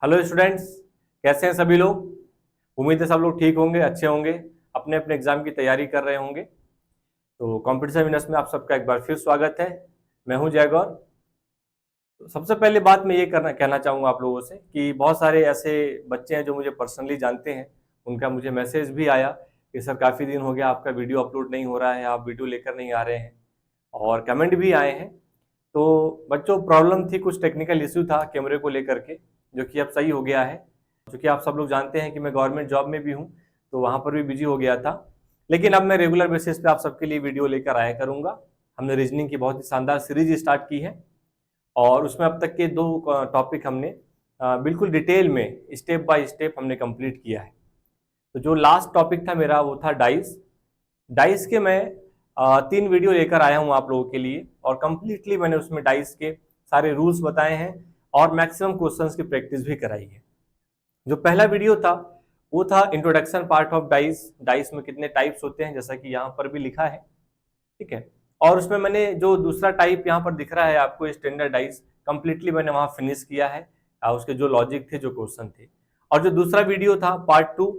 Hello students, कैसे हैं सभी लोग। उम्मीद है सब लोग ठीक होंगे, अच्छे होंगे, अपने अपने एग्जाम की तैयारी कर रहे होंगे। तो कॉम्पिटिशन विनर्स में आप सबका एक बार फिर स्वागत है। मैं हूं जय गौर। तो सबसे पहले बात मैं ये कहना चाहूँगा आप लोगों से कि बहुत सारे ऐसे बच्चे हैं जो मुझे पर्सनली जानते हैं। उनका मुझे मैसेज भी आया कि सर काफ़ी दिन हो गया आपका वीडियो अपलोड नहीं हो रहा है, आप वीडियो लेकर नहीं आ रहे हैं, और कमेंट भी आए हैं। तो बच्चों, प्रॉब्लम थी, कुछ टेक्निकल इश्यू था कैमरे को लेकर के, जो कि अब सही हो गया है। क्योंकि आप सब लोग जानते हैं कि मैं गवर्नमेंट जॉब में भी हूँ, तो वहाँ पर भी बिजी हो गया था। लेकिन अब मैं रेगुलर बेसिस पे आप सबके लिए वीडियो लेकर आया करूँगा। हमने रीजनिंग की बहुत ही शानदार सीरीज स्टार्ट की है, और उसमें अब तक के 2 टॉपिक हमने बिल्कुल डिटेल में स्टेप बाय स्टेप हमने कंप्लीट किया है। तो जो लास्ट टॉपिक था मेरा वो था डाइस। डाइस के मैं 3 वीडियो लेकर आया हूँ आप लोगों के लिए, और कंप्लीटली मैंने उसमें डाइस के सारे रूल्स बताए हैं और मैक्सिमम क्वेश्चंस की प्रैक्टिस भी कराई है। जो पहला वीडियो था वो था introduction part of dice, dice में कितने टाइप्स होते हैं, जैसा कि यहाँ पर भी लिखा है, ठीक है। और उसमें मैंने जो दूसरा टाइप यहाँ पर दिख रहा है आपको, स्टैंडर्ड डाइस, कंप्लीटली मैंने वहाँ फिनिश किया है। उसके जो लॉजिक थे, जो क्वेश्चन थे। और जो दूसरा वीडियो था पार्ट 2,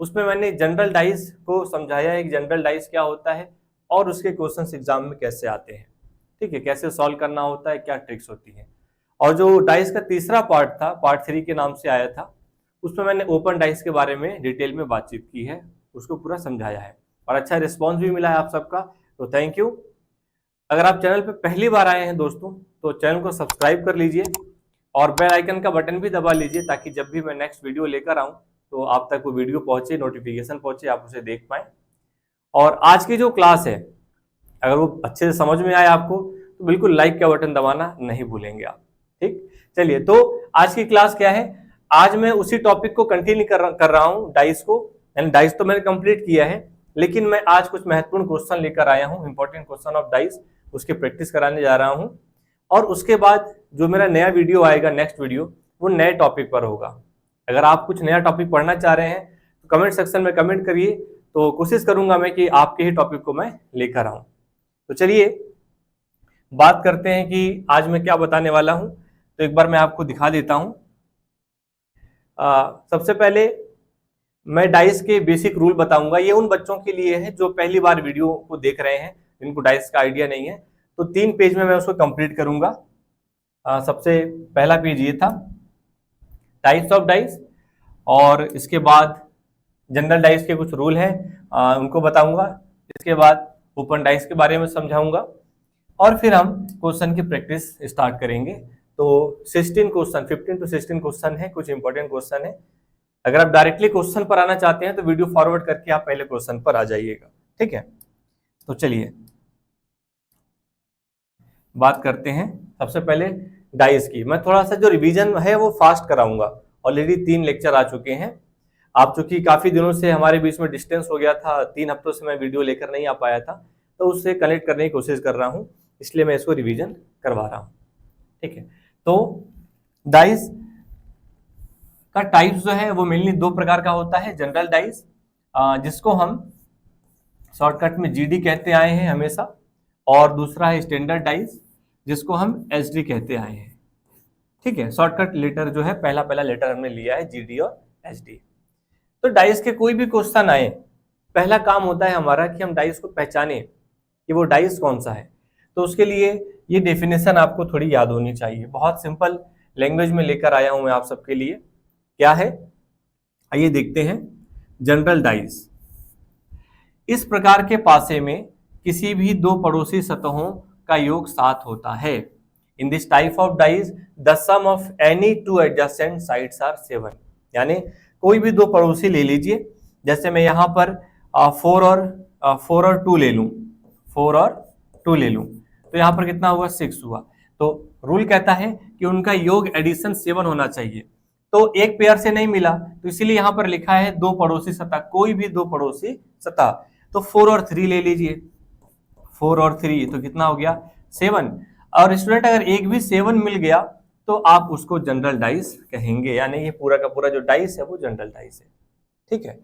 उसमें मैंने जनरल डाइस को समझाया है कि जनरल डाइस क्या होता है और उसके क्वेश्चन एग्जाम में कैसे आते हैं, ठीक है, कैसे सॉल्व करना होता है, क्या ट्रिक्स होती है। और जो डाइस का तीसरा पार्ट था, पार्ट 3 के नाम से आया था, उसमें मैंने ओपन डाइस के बारे में डिटेल में बातचीत की है, उसको पूरा समझाया है, और अच्छा रिस्पॉन्स भी मिला है आप सबका, तो थैंक यू। अगर आप चैनल पे पहली बार आए हैं दोस्तों, तो चैनल को सब्सक्राइब कर लीजिए और बेल आइकन का बटन भी दबा लीजिए, ताकि जब भी मैं नेक्स्ट वीडियो लेकर आऊं तो आप तक वो वीडियो पहुंचे, नोटिफिकेशन पहुंचे, आप उसे देख पाएं। और आज की जो क्लास है, अगर वो अच्छे से समझ में आए आपको, तो बिल्कुल लाइक का बटन दबाना नहीं भूलेंगे आप, ठीक। चलिए, तो आज की क्लास क्या है। आज मैं उसी टॉपिक को कंटिन्यू कर रहा हूं, डाइस को। यानी डाइस तो मैंने कंप्लीट किया है, लेकिन मैं आज कुछ महत्वपूर्ण क्वेश्चन लेकर आया हूं, इंपॉर्टेंट क्वेश्चन ऑफ डाइस, उसकी प्रैक्टिस कराने जा रहा हूं। और उसके बाद जो मेरा नया वीडियो आएगा, नेक्स्ट वीडियो, वो नए टॉपिक पर होगा। अगर आप कुछ नया टॉपिक पढ़ना चाह रहे हैं तो कमेंट सेक्शन में कमेंट करिए, तो कोशिश करूंगा मैं कि आपके ही टॉपिक को मैं लेकर आऊं। तो चलिए बात करते हैं कि आज मैं क्या बताने वाला हूं। तो एक बार मैं आपको दिखा देता हूं। सबसे पहले मैं डाइस के बेसिक रूल बताऊंगा। ये उन बच्चों के लिए है जो पहली बार वीडियो को देख रहे हैं, जिनको डाइस का आइडिया नहीं है। तो 3 पेज में मैं उसको कंप्लीट करूंगा। सबसे पहला पेज ये था, टाइप्स ऑफ डाइस, और इसके बाद जनरल डाइस के कुछ रूल हैं, उनको बताऊंगा। इसके बाद ओपन डाइस के बारे में समझाऊंगा, और फिर हम क्वेश्चन की प्रैक्टिस स्टार्ट करेंगे। तो 16 क्वेश्चन, 15 to 16 क्वेश्चन है, कुछ इंपॉर्टेंट क्वेश्चन है। अगर आप डायरेक्टली क्वेश्चन पर आना चाहते हैं तो वीडियो फॉरवर्ड करके आप पहले क्वेश्चन पर आ जाइएगा, ठीक है। तो चलिए बात करते हैं सबसे पहले डाइस की। मैं थोड़ा सा जो रिवीजन है वो फास्ट कराऊंगा। ऑलरेडी 3 लेक्चर आ चुके हैं। आप चूंकि काफी दिनों से हमारे बीच में डिस्टेंस हो गया था, 3 हफ्तों से मैं वीडियो लेकर नहीं आ पाया था, तो उससे कनेक्ट करने की कोशिश कर रहा हूँ, इसलिए मैं इसको रिवीजन करवा रहा हूँ, ठीक है। तो डाइस का टाइप्स जो है वो मेनली 2 प्रकार का होता है। जनरल डाइस, जिसको हम शॉर्टकट में जीडी कहते आए हैं हमेशा, और दूसरा है स्टैंडर्ड डाइस, जिसको हम एसडी कहते आए हैं, ठीक है। शॉर्टकट लेटर जो है, पहला पहला लेटर हमने लिया है जीडी और एसडी। तो डाइस के कोई भी क्वेश्चन आए, पहला काम होता है हमारा कि हम डाइस को पहचाने कि वो डाइस कौन सा है। तो उसके लिए ये डेफिनेशन आपको थोड़ी याद होनी चाहिए। बहुत सिंपल लैंग्वेज में लेकर आया हूं मैं आप सबके लिए। क्या है, आइए देखते हैं। जनरल डाइस, इस प्रकार के पासे में किसी भी 2 पड़ोसी सतहों का योग 7 होता है। In this type of dice the sum of any 2 adjacent sides are 7। यानी कोई भी 2 पड़ोसी ले लीजिए, जैसे मैं यहाँ पर 4 और 2 ले लूं, 4 और 2 ले लूं, तो यहाँ पर कितना हुआ, 6 हुआ। तो रूल कहता है कि उनका योग एडिशन 7 होना चाहिए। तो एक पेयर से नहीं मिला, तो इसीलिए यहाँ पर लिखा है 2 पड़ोसी सतह, कोई भी 2 पड़ोसी सतह। तो 4 और 3 ले लीजिए, 4 और 3 तो कितना हो गया, 7। और स्टूडेंट अगर एक भी 7 मिल गया तो आप उसको जनरल डाइस कहेंगे, यानी ये पूरा का पूरा जो डाइस है वो जनरल डाइस है, ठीक है।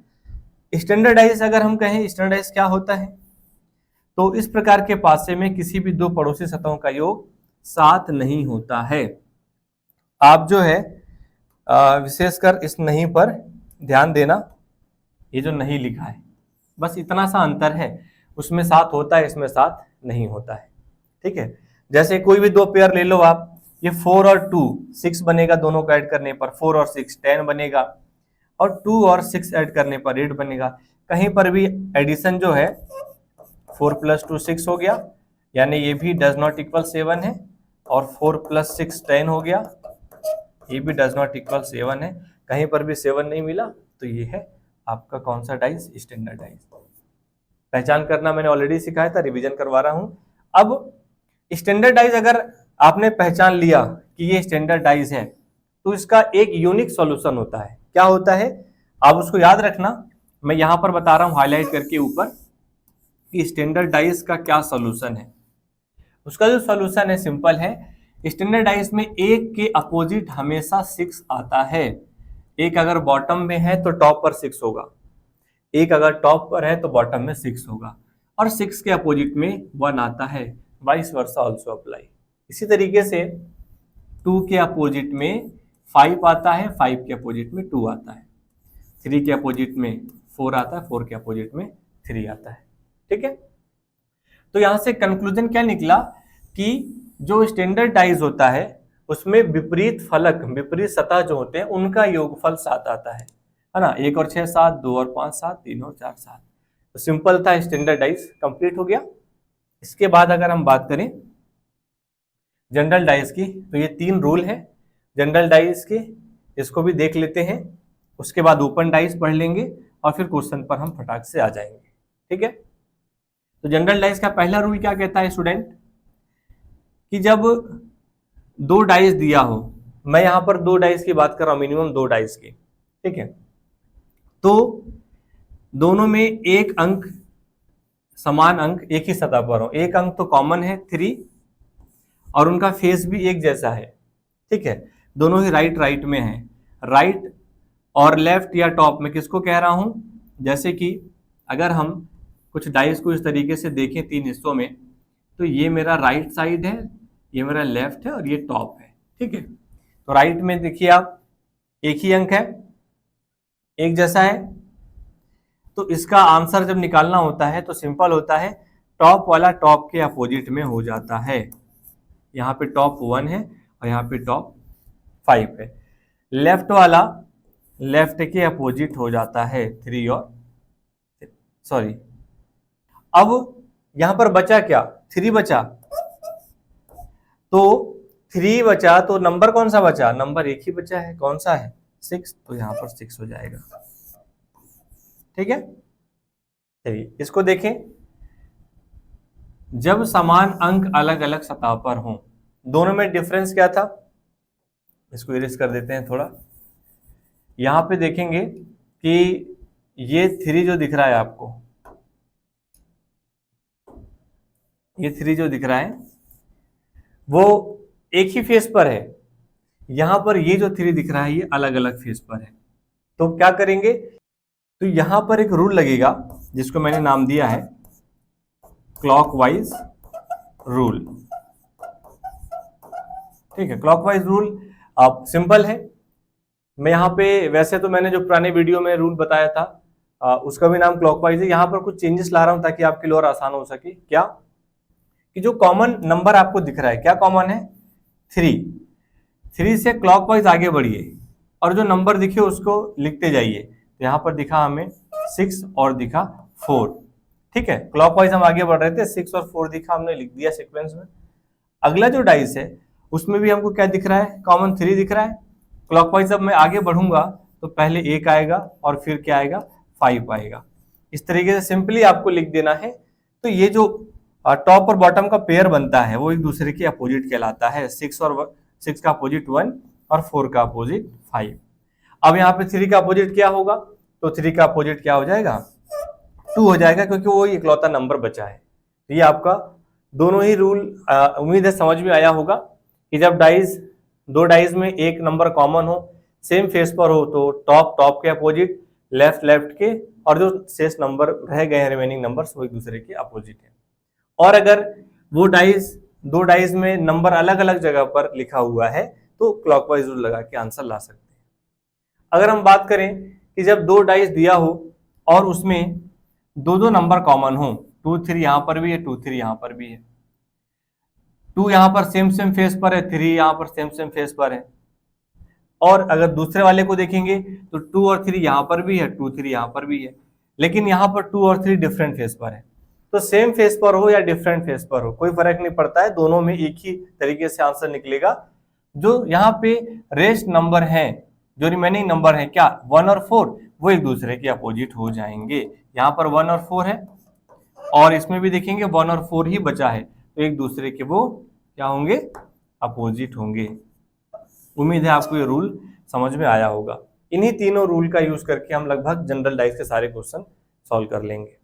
स्टैंडर्ड डाइस अगर हम कहें, स्टैंडर्ड डाइस क्या होता है, तो इस प्रकार के पासे में किसी भी 2 पड़ोसी सतहों का योग 7 नहीं होता है। आप जो है विशेषकर इस नहीं पर ध्यान देना, ये जो नहीं लिखा है बस इतना सा अंतर है, उसमें 7 होता है, इसमें 7 नहीं होता है। ठीक है, जैसे कोई भी दो पेयर ले लो आप, ये 4 और 2 6 बनेगा, दोनों को ऐड करने पर 4 और 6 10 बनेगा, और 2 और 6 ऐड करने पर 8 बनेगा। कहीं पर भी एडिशन जो है 4 + 2 6 हो गया, यानी ये भी डज नॉट इक्वल 7 है, और 4 + 6 10 हो गया, ये भी डज नॉट इक्वल 7 है। कहीं पर भी 7 नहीं मिला तो ये है आपका कौन सा डाइस, स्टैंडर्ड डाइस। पहचान करना मैंने ऑलरेडी सिखाया था, रिवीजन करवा रहा हूं। अब स्टैंडर्ड डाइस अगर आपने पहचान लिया कि ये स्टैंडर्ड डाइस है, तो इसका एक यूनिक सॉल्यूशन होता है। क्या होता है आप उसको याद रखना, मैं यहां पर बता रहा हूं हाईलाइट करके ऊपर कि स्टैंडर्ड डाइस का क्या सॉल्यूशन है। उसका जो सॉल्यूशन है सिंपल है, स्टैंडर्ड डाइस में एक के अपोजिट हमेशा 6 आता है। एक अगर बॉटम में है तो टॉप पर 6 होगा, एक अगर टॉप पर है तो बॉटम में 6 होगा, और 6 के अपोजिट में 1 आता है, वाइस वर्सा ऑल्सो अप्लाई। इसी तरीके से 2 के अपोजिट में 5 आता है, 5 के अपोजिट में 2 आता है, 3 के अपोजिट में 4 आता है, 4 के अपोजिट में 3 आता है। ठीक है, तो यहां से कंक्लूजन क्या निकला कि जो स्टैंडर्ड डाइस होता है उसमें विपरीत फलक, विपरीत सतह जो होते हैं उनका योगफल 7 आता है ना। 1 और 6 7, 2 और 5 7, 3 और 4 7। तो सिंपल था, स्टैंडर्ड डाइस कंप्लीट हो गया। इसके बाद अगर हम बात करें जनरल डाइस की, तो ये 3 रूल है जनरल डाइस के, इसको भी देख लेते हैं। उसके बाद ओपन डाइस पढ़ लेंगे और फिर क्वेश्चन पर हम फटाक से आ जाएंगे। ठीक है, तो जनरल डाइस का पहला रूल क्या कहता है स्टूडेंट, कि जब 2 डाइस दिया हो, मैं यहां पर 2 डाइस की बात कर रहा हूं, मिनिमम 2 डाइस की। ठीक है, तो दोनों में एक अंक, समान अंक एक ही सतह पर हो, एक अंक तो कॉमन है 3, और उनका फेस भी एक जैसा है। ठीक है, दोनों ही राइट राइट में है। राइट और लेफ्ट या टॉप में किसको कह रहा हूं, जैसे कि अगर हम कुछ डाइस को इस तरीके से देखें 3 हिस्सों में, तो ये मेरा राइट साइड है, ये मेरा लेफ्ट है, और ये टॉप है। ठीक है, तो राइट में देखिए आप एक ही अंक है, एक जैसा है, तो इसका आंसर जब निकालना होता है तो सिंपल होता है, टॉप वाला टॉप के अपोजिट में हो जाता है। यहाँ पे टॉप 1 है और यहाँ पे टॉप 5 है। लेफ्ट वाला लेफ्ट के अपोजिट हो जाता है 3 और सॉरी, अब यहां पर बचा क्या, 3 बचा, तो 3 बचा तो नंबर कौन सा बचा, नंबर एक ही बचा है, कौन सा है 6, तो यहां पर 6 हो जाएगा। ठीक है, चलिए इसको देखें, जब समान अंक अलग अलग सतह पर हों, दोनों में डिफरेंस क्या था, इसको इरेज कर देते हैं थोड़ा। यहां पे देखेंगे कि ये 3 जो दिख रहा है आपको, ये 3 जो दिख रहा है वो एक ही फेस पर है। यहां पर ये जो 3 दिख रहा है ये अलग अलग फेस पर है। तो क्या करेंगे, तो यहां पर एक रूल लगेगा जिसको मैंने नाम दिया है क्लॉकवाइज रूल। ठीक है, क्लॉकवाइज रूल अब सिंपल है। मैं यहाँ पे वैसे तो मैंने जो पुराने वीडियो में रूल बताया था उसका भी नाम क्लॉकवाइज है। यहाँ पर कुछ चेंजेस ला रहा हूं ताकि आपके लिए और आसान हो सके। क्या कि जो कॉमन नंबर आपको दिख रहा है, क्या कॉमन है 3 से क्लॉकवाइज आगे बढ़िए और जो नंबर दिखे उसको लिखते जाइए। तो यहाँ पर दिखा हमें 6 और दिखा 4। ठीक है, क्लॉकवाइज हम आगे बढ़ रहे थे, 6 और 4 दिखा, हमने लिख दिया सीक्वेंस में। अगला जो डाइस है उसमें भी हमको क्या दिख रहा है, कॉमन 3 दिख रहा है। क्लॉकवाइज जब मैं आगे बढ़ूंगा तो पहले 1 आएगा और फिर क्या आएगा 5 आएगा। इस तरीके से सिंपली आपको लिख देना है। तो ये जो टॉप और बॉटम का पेयर बनता है वो एक दूसरे के अपोजिट कहलाता है। 6 का अपोजिट 1 और 4 का अपोजिट 5। अब यहाँ पे 3 का अपोजिट क्या होगा, तो 3 का अपोजिट क्या हो जाएगा 2 हो जाएगा, क्योंकि वो इकलौता नंबर बचा है। तो ये आपका दोनों ही रूल उम्मीद है समझ में आया होगा कि जब दो डाइस में एक नंबर कॉमन हो, सेम फेस पर हो, तो टॉप के अपोजिट, लेफ्ट के, और जो शेष नंबर रह गए हैं रिमेनिंग नंबर्स वो एक दूसरे के अपोजिट है। और अगर वो दो डाइस में नंबर अलग अलग जगह पर लिखा हुआ है तो क्लॉकवाइज रूल लगा के आंसर ला सकते हैं। अगर हम बात करें कि जब 2 डाइस दिया हो और उसमें दो नंबर कॉमन हो, 2 3 यहां पर भी है, 2 3 यहां पर भी है, 2 यहां पर सेम फेस पर है, 3 यहां पर सेम फेस पर है, और अगर दूसरे वाले को देखेंगे तो 2 और 3 यहां पर भी है, 2 3 यहां पर भी है, लेकिन यहां पर 2 और 3 डिफरेंट फेस पर है। तो सेम फेस पर हो या डिफरेंट फेस पर हो कोई फर्क नहीं पड़ता है, दोनों में एक ही तरीके से आंसर निकलेगा। जो यहाँ पे रेस्ट नंबर है, जो रिमेनिंग नंबर है क्या 1 और 4, वो एक दूसरे के अपोजिट हो जाएंगे। यहाँ पर 1 और 4 है और इसमें भी देखेंगे 1 और 4 ही बचा है, तो एक दूसरे के वो क्या होंगे, अपोजिट होंगे। उम्मीद है आपको ये रूल समझ में आया होगा। इन्हीं तीनों रूल का यूज करके हम लगभग जनरल डाइस के सारे क्वेश्चन सॉल्व कर लेंगे।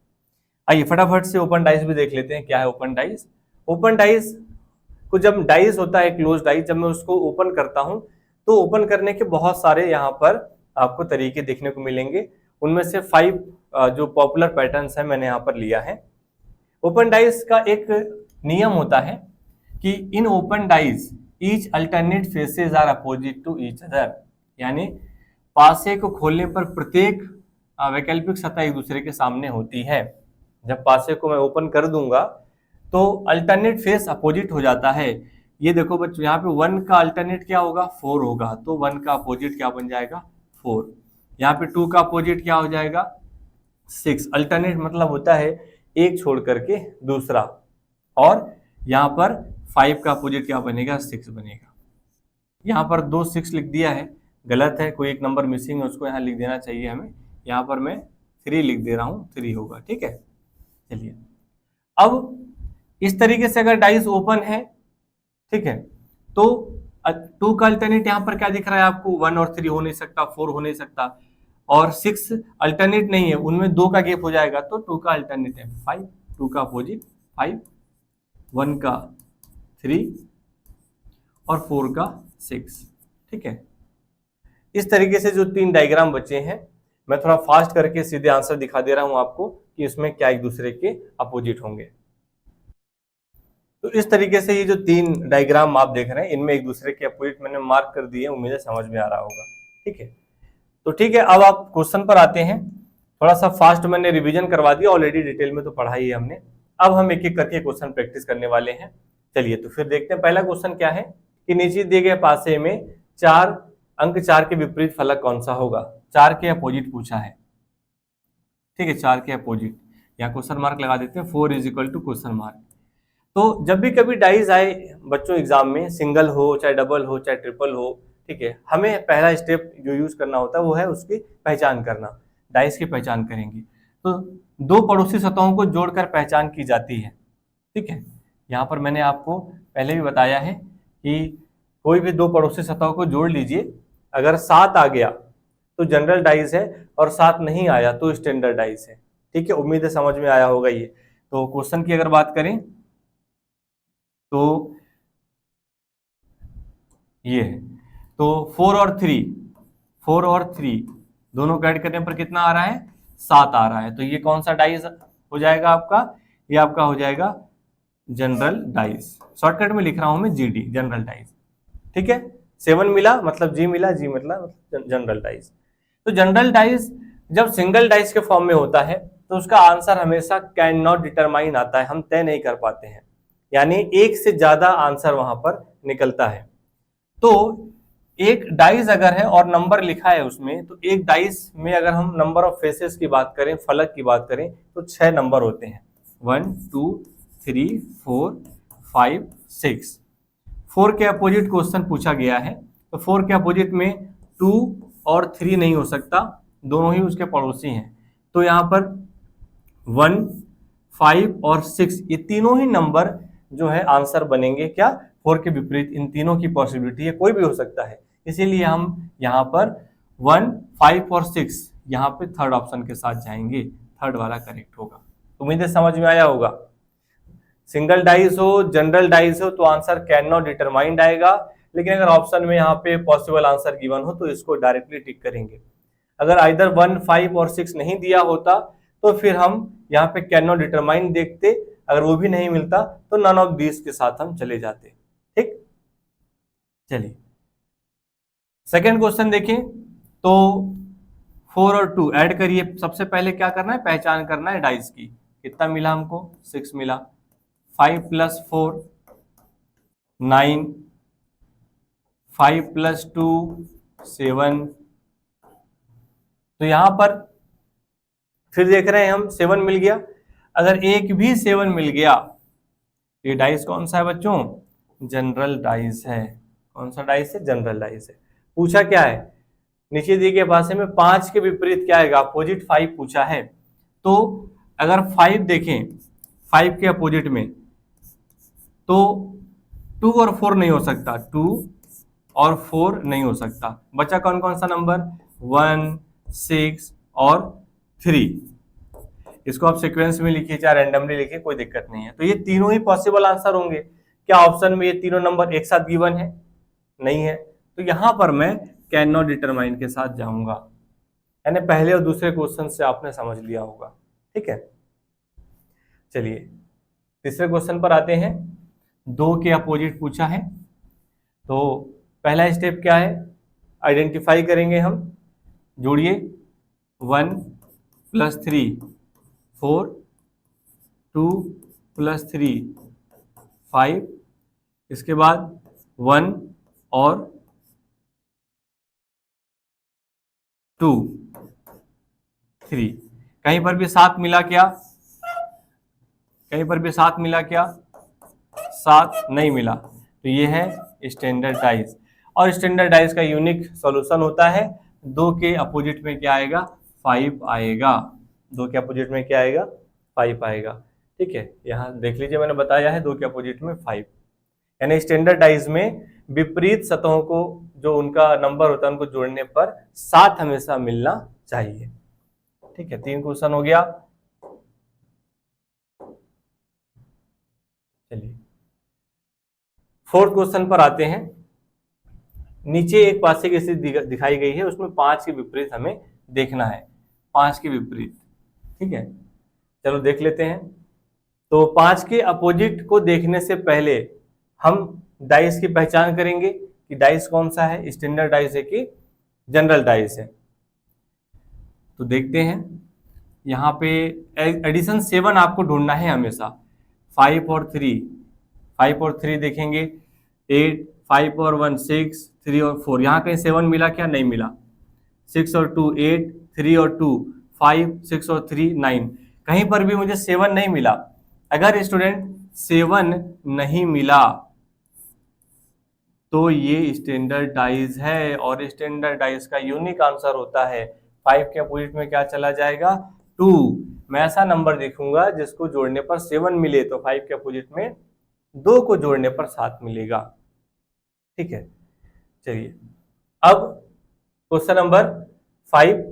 आइए फटाफट से ओपन डाइस भी देख लेते हैं, क्या है ओपन डाइस। ओपन डाइस को जब डाइस होता है क्लोज डाइस, जब मैं उसको ओपन करता हूं तो ओपन करने के बहुत सारे यहाँ पर आपको तरीके देखने को मिलेंगे। उनमें से 5 जो पॉपुलर पैटर्न्स है मैंने यहाँ पर लिया है। ओपन डाइस का एक नियम होता है कि in open dice each alternate faces are opposite to each other, यानी पासे को खोलने पर प्रत्येक वैकल्पिक सतह एक दूसरे के सामने होती है। जब पासे को मैं ओपन कर दूंगा तो अल्टरनेट फेस अपोजिट हो जाता है। ये देखो बच्चों, यहाँ पे 1 का अल्टरनेट क्या होगा, 4 होगा, तो 1 का अपोजिट क्या बन जाएगा, 4। यहाँ पे 2 का अपोजिट क्या हो जाएगा, 6। अल्टरनेट मतलब होता है एक छोड़ करके दूसरा, और यहाँ पर 5 का अपोजिट क्या बनेगा, 6 बनेगा। यहाँ पर 2 6 लिख दिया है, गलत है, कोई एक नंबर मिसिंग है, उसको यहाँ लिख देना चाहिए हमें। यहाँ पर मैं 3 लिख दे रहा हूँ, 3 होगा, ठीक है। चलिए अब इस तरीके से अगर डाइस ओपन है, ठीक है, तो 2 का अल्टरनेट यहाँ पर क्या दिख रहा है आपको, 1 और 3 हो नहीं सकता, 4 हो नहीं सकता, और 6 अल्टरनेट नहीं है, उनमें 2 का गैप हो जाएगा, तो 2 का अल्टरनेट है 5, 2 का अपोजिट 5, 1 का 3 और 4 का 6, ठीक है। इस तरीके से जो 3 डायग्राम बचे हैं, मैं थोड़ा फास्ट करके सीधे आंसर दिखा दे रहा हूं आपको कि इसमें क्या एक दूसरे के अपोजिट होंगे। तो इस तरीके से ये जो 3 डायग्राम आप देख रहे हैं, इनमें एक दूसरे के अपोजिट मैंने मार्क कर दिए, उम्मीद है समझ में आ रहा होगा, ठीक है। तो ठीक है, अब आप क्वेश्चन पर आते हैं। थोड़ा सा फास्ट मैंने रिवीजन करवा दिया, ऑलरेडी डिटेल में तो पढ़ा ही है हमने। अब हम एक एक करके क्वेश्चन प्रैक्टिस करने वाले हैं। चलिए तो फिर देखते हैं। पहला क्वेश्चन क्या है कि नीचे दिए गए पासे में 4 अंक 4 के विपरीत फलक कौन सा होगा। 4 के अपोजिट पूछा है, ठीक है, 4 के अपोजिट, यहाँ क्वेश्चन मार्क लगा देते हैं, 4 is equal to question mark. तो जब भी कभी डाइज आए बच्चों एग्जाम में, सिंगल हो चाहे डबल हो चाहे ट्रिपल हो, ठीक है, हमें पहला स्टेप जो यूज करना होता है वो है उसकी पहचान करना। डाइस की पहचान करेंगे तो 2 पड़ोसी सतहों को जोड़कर पहचान की जाती है, ठीक है। यहाँ पर मैंने आपको पहले भी बताया है कि कोई भी 2 पड़ोसी सतहों को जोड़ लीजिए, अगर 7 आ गया तो जनरल डाइस है, और 7 नहीं आया तो स्टैंडर्ड डाइस है, ठीक है। उम्मीद है समझ में आया होगा ये। तो क्वेश्चन की अगर बात करें तो ये है, तो 4 और 3 दोनों को ऐड करने पर कितना आ रहा है, 7 आ रहा है। तो ये कौन सा डाइस हो जाएगा आपका, ये आपका हो जाएगा जनरल डाइस। शॉर्टकट में लिख रहा हूं मैं जीडी, जनरल डाइस, ठीक है। 7 मिला मतलब जी मिला, जी मतलब जनरल डाइस। तो जनरल डाइस जब सिंगल डाइस के फॉर्म में होता है तो उसका आंसर हमेशा कैन नॉट डिटरमाइन आता है, हम तय नहीं कर पाते हैं, यानी एक से ज्यादा आंसर वहां पर निकलता है। तो एक डाइस अगर है और नंबर लिखा है उसमें, तो एक डाइस में अगर हम नंबर ऑफ फेसेस की बात करें, फलक की बात करें, तो 6 नंबर होते हैं, 1 2 3 4 5 6। 4 के अपोजिट क्वेश्चन पूछा गया है, तो 4 के अपोजिट में 2 और 3 नहीं हो सकता, दोनों ही उसके पड़ोसी हैं। तो यहाँ पर 1 5 और 6 ये तीनों ही नंबर जो है आंसर बनेंगे क्या, 4 के विपरीत। इन तीनों की पॉसिबिलिटी है, कोई भी हो सकता है, इसीलिए हम यहाँ पर 1 5 और 6 यहाँ पे थर्ड ऑप्शन के साथ जाएंगे, थर्ड वाला करेक्ट होगा। उम्मीद है समझ में आया होगा। सिंगल डाइस हो जनरल डाइस हो तो आंसर कैन नॉट डिटरमाइंड आएगा, लेकिन अगर ऑप्शन में यहाँ पे पॉसिबल आंसर गिवन हो तो इसको डायरेक्टली टिक करेंगे। अगर आइदर 1 5 और 6 नहीं दिया होता तो फिर हम यहाँ पे कैन नॉट डिटरमाइन देखते, अगर वो भी नहीं मिलता तो नन ऑफ दीज के साथ हम चले जाते, ठीक। चलिए सेकेंड क्वेश्चन देखें, तो 4 और 2 ऐड करिए। सबसे पहले क्या करना है, पहचान करना है डाइस की। कितना मिला हमको, 6 मिला। 5 + 4 9, 5 + 2 7। तो यहां पर फिर देख रहे हैं हम 7 मिल गया। अगर एक भी 7 मिल गया, ये डाइस कौन सा है बच्चों, जनरल डाइस है। कौन सा डाइस है, जनरल डाइस है। पूछा क्या है, नीचे दिए गए भाषा में 5 के विपरीत क्या आएगा, अपोजिट 5 पूछा है। तो अगर 5 देखें 5 के अपोजिट में, तो 2 और 4 नहीं हो सकता, 2 और 4 नहीं हो सकता। बचा कौन कौन सा नंबर, 1, 6 और 3। इसको आप सीक्वेंस में लिखिए चाहे रैंडमली लिखिए, कोई दिक्कत नहीं है। तो ये तीनों ही पॉसिबल आंसर होंगे। क्या ऑप्शन में ये तीनों नंबर एक साथ गिवन है, नहीं है। तो यहां पर मैं कैन नॉट डिटरमाइन के साथ जाऊंगा, यानी पहले और दूसरे क्वेश्चन से आपने समझ लिया होगा। ठीक है, चलिए तीसरे क्वेश्चन पर आते हैं। 2 के अपोजिट पूछा है, तो पहला स्टेप क्या है, आइडेंटिफाई करेंगे हम। जोड़िए 1 + 3 4, 2 + 3 5, इसके बाद 1 और 2 3। कहीं पर भी 7 मिला क्या, कहीं पर भी 7 मिला क्या, 7 नहीं मिला। तो ये है स्टैंडर्ड डाइस। और स्टैंडर्ड डाइस का यूनिक सॉल्यूशन होता है 2 के अपोजिट में क्या आएगा, 5 आएगा। 2 के अपोजिट में क्या आएगा, 5 आएगा। ठीक है, यहाँ देख लीजिए मैंने बताया है 2 के अपोजिट में 5, यानी स्टैंडर्ड डाइस में विपरीत सतहों को जो उनका नंबर होता है उनको जोड़ने पर 7 हमेशा मिलना चाहिए। ठीक है, 3 क्वेश्चन हो गया। चलिए 4th क्वेश्चन पर आते हैं। नीचे एक पासे की स्थिति दिखाई गई है, उसमें 5 के विपरीत हमें देखना है, 5 के विपरीत। ठीक है, चलो देख लेते हैं। तो 5 के अपोजिट को देखने से पहले हम डाइस की पहचान करेंगे कि डाइस कौन सा है, स्टैंडर्ड डाइस है कि जनरल डाइस है। तो देखते हैं, यहाँ पे एडिशन 7 आपको ढूंढना है हमेशा। 5 और 3, 5 और 3 देखेंगे 8, 5 और 1 6, 3 और 4। यहाँ कहीं 7 मिला क्या, नहीं मिला। 6 और 2 8, 3 और 2 5, 6 और 3 9। कहीं पर भी मुझे 7 नहीं मिला। अगर स्टूडेंट 7 नहीं मिला तो ये स्टैंडर्ड डाइस है, और स्टैंडर्ड डाइस का यूनिक आंसर होता है 5 के अपोजिट में क्या चला जाएगा, 2। मैं ऐसा नंबर देखूंगा जिसको जोड़ने पर 7 मिले, तो 5 के अपोजिट में 2 को जोड़ने पर 7 मिलेगा। ठीक है, चलिए अब क्वेश्चन नंबर 5,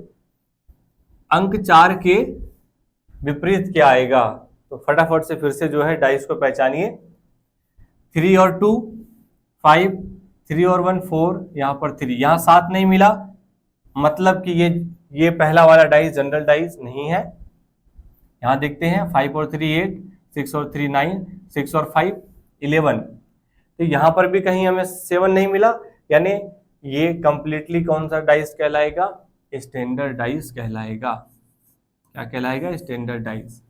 अंक 4 के विपरीत क्या आएगा। तो फटाफट से फिर से जो है डाइस को पहचानिए। 3 और 2 5, 3 और 1 4, यहाँ पर 3, यहाँ 7 नहीं मिला, मतलब कि ये पहला वाला डाइस जनरल डाइस नहीं है। यहाँ देखते हैं 5 और 3 8, 6 और 3 9, 6 और 5 11। तो यहाँ पर भी कहीं हमें 7 नहीं मिला, यानी ये कंप्लीटली कौन सा डाइस कहलाएगा, स्टैंडर्ड डाइस कहलाएगा। क्या कहलाएगा, स्टैंडर्ड डाइस।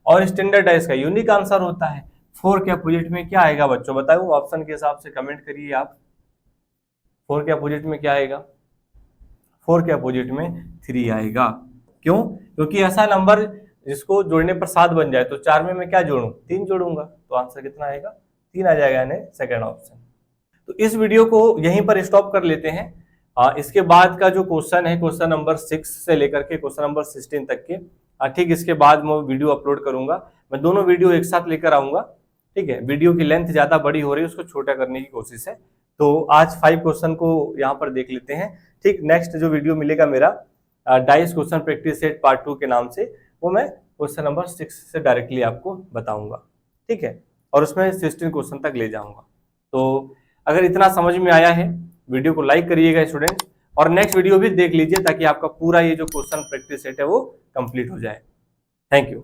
और स्टैंडर्ड डाइस का यूनिक आंसर होता है 4 के अपोजिट में क्या आएगा बच्चों, बताओ ऑप्शन के हिसाब से कमेंट करिए आप। 4 के अपोजिट में क्या आएगा, 4 के अपोजिट में 3 आएगा। क्यों, क्योंकि ऐसा नंबर जिसको जोड़ने पर 7 बन जाए, तो 4 में मैं क्या जोड़ूं, 3 जोड़ूंगा, तो आंसर कितना आएगा, 3 आ जाएगा, यानी सेकंड ऑप्शन। तो इस वीडियो को यहीं पर स्टॉप कर लेते हैं। इसके बाद का जो क्वेश्चन है, क्वेश्चन नंबर 6 से लेकर के क्वेश्चन नंबर 16 तक के, ठीक इसके बाद मैं वीडियो अपलोड करूंगा। मैं दोनों वीडियो एक साथ लेकर आऊंगा। ठीक है, वीडियो की लेंथ ज्यादा बड़ी हो रही है, उसको छोटा करने की कोशिश है। तो आज 5 क्वेश्चन को यहाँ पर देख लेते हैं। ठीक, नेक्स्ट जो वीडियो मिलेगा मेरा dice question practice set part 2 के नाम से, वो मैं क्वेश्चन नंबर 6 से डायरेक्टली आपको बताऊंगा। ठीक है, और उसमें 16 क्वेश्चन तक ले जाऊंगा। तो अगर इतना समझ में आया है, वीडियो को लाइक करिएगा स्टूडेंट्स, और नेक्स्ट वीडियो भी देख लीजिए ताकि आपका पूरा ये जो क्वेश्चन प्रैक्टिस सेट है वो कंप्लीट हो जाए। Thank you.